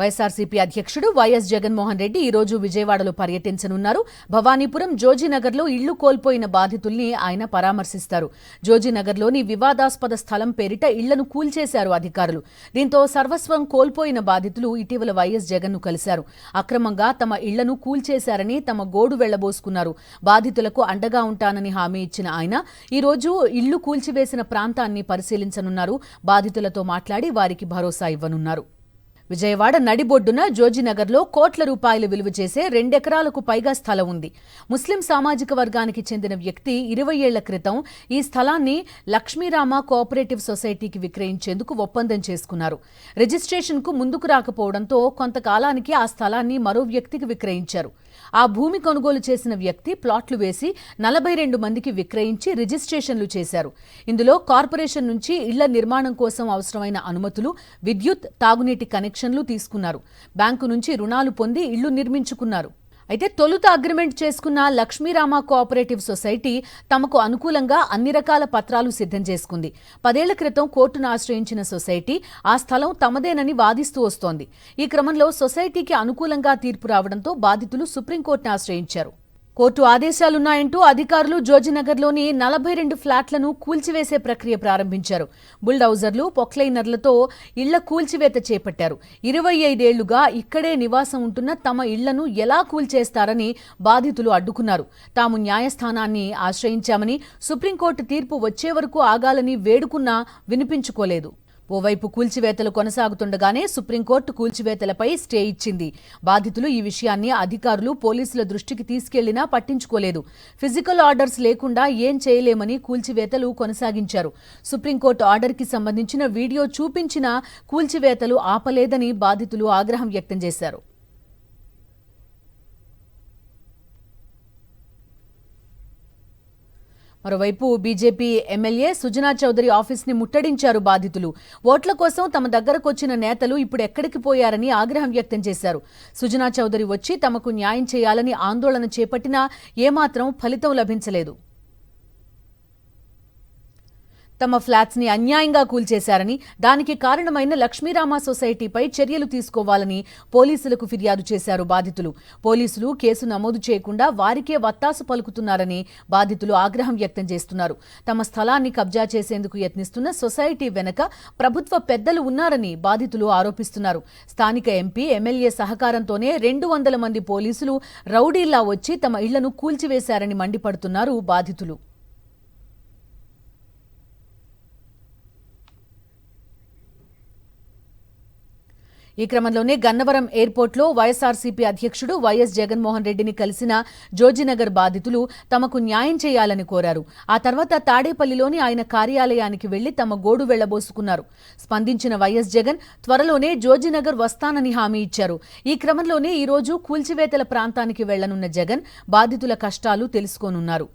వైఎస్ఆర్సీపీ అధ్యక్షుడు వైఎస్ జగన్మోహన్ రెడ్డి ఈ రోజు విజయవాడలో పర్యటించనున్నారు. భవానీపురం జోజీనగర్లో ఇళ్లు కోల్పోయిన బాధితుల్ని ఆయన పరామర్శిస్తారు. జోజీనగర్లోని వివాదాస్పద స్థలం పేరిట ఇళ్లను కూల్చేశారు అధికారులు. దీంతో సర్వస్వం కోల్పోయిన బాధితులు ఇటీవల వైఎస్ జగన్ను కలిశారు. అక్రమంగా తమ ఇళ్లను కూల్చేశారని తమ గోడు వెళ్లబోసుకున్నారు. బాధితులకు అండగా ఉంటానని హామీ ఇచ్చిన ఆయన ఈ రోజు ఇళ్లు కూల్చివేసిన ప్రాంతాన్ని పరిశీలించనున్నారు. బాధితులతో మాట్లాడి వారికి భరోసా ఇవ్వనున్నారు. విజయవాడ నడిబొడ్డున జోజీనగర్లో కోట్ల రూపాయలు విలువ చేసే 2 ఎకరాలకు పైగా స్థలం ఉంది. ముస్లిం సామాజిక వర్గానికి చెందిన వ్యక్తి 20 ఏళ్ల క్రితం ఈ స్థలాన్ని లక్ష్మీరామ కోఆపరేటివ్ సొసైటీకి విక్రయించేందుకు ఒప్పందం చేసుకున్నారు. రిజిస్ట్రేషన్కు ముందుకు రాకపోవడంతో కొంతకాలానికి ఆ స్థలాన్ని మరో వ్యక్తికి విక్రయించారు. ఆ భూమి కొనుగోలు చేసిన వ్యక్తి ప్లాట్లు వేసి 42 మందికి విక్రయించి రిజిస్ట్రేషన్లు చేశారు. ఇందులో కార్పొరేషన్ నుంచి ఇళ్ల నిర్మాణం కోసం అవసరమైన అనుమతులు, విద్యుత్, తాగునీటి కనెక్షన్లు తీసుకున్నారు. బ్యాంకు నుంచి రుణాలు పొంది ఇళ్లు నిర్మించుకున్నారు. అయితే తొలుత అగ్రిమెంట్ చేసుకున్న లక్ష్మీరామ కోఆపరేటివ్ సొసైటీ తమకు అనుకూలంగా అన్ని రకాల పత్రాలు సిద్ధం చేసుకుంది. 10 ఏళ్ల క్రితం కోర్టును ఆశ్రయించిన సొసైటీ ఆ స్థలం తమదేనని వాదిస్తూ వస్తోంది. ఈ క్రమంలో సొసైటీకి అనుకూలంగా తీర్పు రావడంతో బాధితులు సుప్రీంకోర్టును ఆశ్రయించారు. కోర్టు ఆదేశాలున్నాయంటూ అధికారులు జోజీనగర్లోని 42 ఫ్లాట్లను కూల్చివేసే ప్రక్రియ ప్రారంభించారు. బుల్డౌజర్లు, పొక్లైనర్లతో ఇళ్ల కూల్చివేత చేపట్టారు. 25 ఏళ్లుగా ఇక్కడే నివాసం ఉంటున్న తమ ఇళ్లను ఎలా కూల్చేస్తారని బాధితులు అడ్డుకున్నారు. తాము న్యాయస్థానాన్ని ఆశ్రయించామని, సుప్రీంకోర్టు తీర్పు వచ్చే వరకు ఆగాలని వేడుకున్నా వినిపించుకోలేదు. ఓవైపు కూల్చివేతలు కొనసాగుతుండగానే సుప్రీంకోర్టు కూల్చివేతలపై స్టే ఇచ్చింది. బాధితులు ఈ విషయాన్ని అధికారులు, పోలీసుల దృష్టికి తీసుకెళ్లినా పట్టించుకోలేదు. ఫిజికల్ ఆర్డర్స్ లేకుండా ఏం చేయలేమని కూల్చివేతలు కొనసాగించారు. సుప్రీంకోర్టు ఆర్డర్కి సంబంధించిన వీడియో చూపించినా కూల్చివేతలు ఆపలేదని బాధితులు ఆగ్రహం వ్యక్తం చేశారు. మరోవైపు బీజేపీ ఎమ్మెల్యే సుజనా చౌదరి ఆఫీస్ని ముట్టడించారు బాధితులు. ఓట్ల కోసం తమ దగ్గరకొచ్చిన నేతలు ఇప్పుడు ఎక్కడికి పోయారని ఆగ్రహం వ్యక్తం చేశారు. సుజనా చౌదరి వచ్చి తమకు న్యాయం చేయాలని ఆందోళన చేపట్టినా ఏమాత్రం ఫలితం లభించలేదు. తమ ఫ్లాట్స్ ని అన్యాయంగా కూల్చేశారని, దానికి కారణమైన లక్ష్మీరామ సొసైటీపై చర్యలు తీసుకోవాలని పోలీసులకు ఫిర్యాదు చేశారు బాధితులు. పోలీసులు కేసు నమోదు చేయకుండా వారికే వత్తాసు పలుకుతున్నారని బాధితులు ఆగ్రహం వ్యక్తం చేస్తున్నారు. తమ స్థలాన్ని కబ్జా చేసేందుకు యత్నిస్తున్న సొసైటీ వెనక ప్రభుత్వ పెద్దలు ఉన్నారని బాధితులు ఆరోపిస్తున్నారు. స్థానిక ఎంపీ, ఎమ్మెల్యే సహకారంతోనే 200 మంది పోలీసులు రౌడీల్లా వచ్చి తమ ఇళ్లను కూల్చివేశారని మండిపడుతున్నారు బాధితులు. ఈ క్రమంలోనే గన్నవరం ఎయిర్పోర్ట్లో వైఎస్ఆర్సీపీ అధ్యక్షుడు వైఎస్ జగన్మోహన్ రెడ్డిని కలిసిన జోజీనగర్ బాధితులు తమకు న్యాయం చేయాలని కోరారు. ఆ తర్వాత తాడేపల్లిలోని ఆయన కార్యాలయానికి వెళ్లి తమ గోడు వెళ్లబోసుకున్నారు. స్పందించిన వైఎస్ జగన్ త్వరలోనే జోజీనగర్ వస్తానని హామీ ఇచ్చారు. ఈ క్రమంలోనే ఈ రోజు కూల్చివేతల ప్రాంతానికి వెళ్లనున్న జగన్ బాధితుల కష్టాలు తెలుసుకోనున్నారు.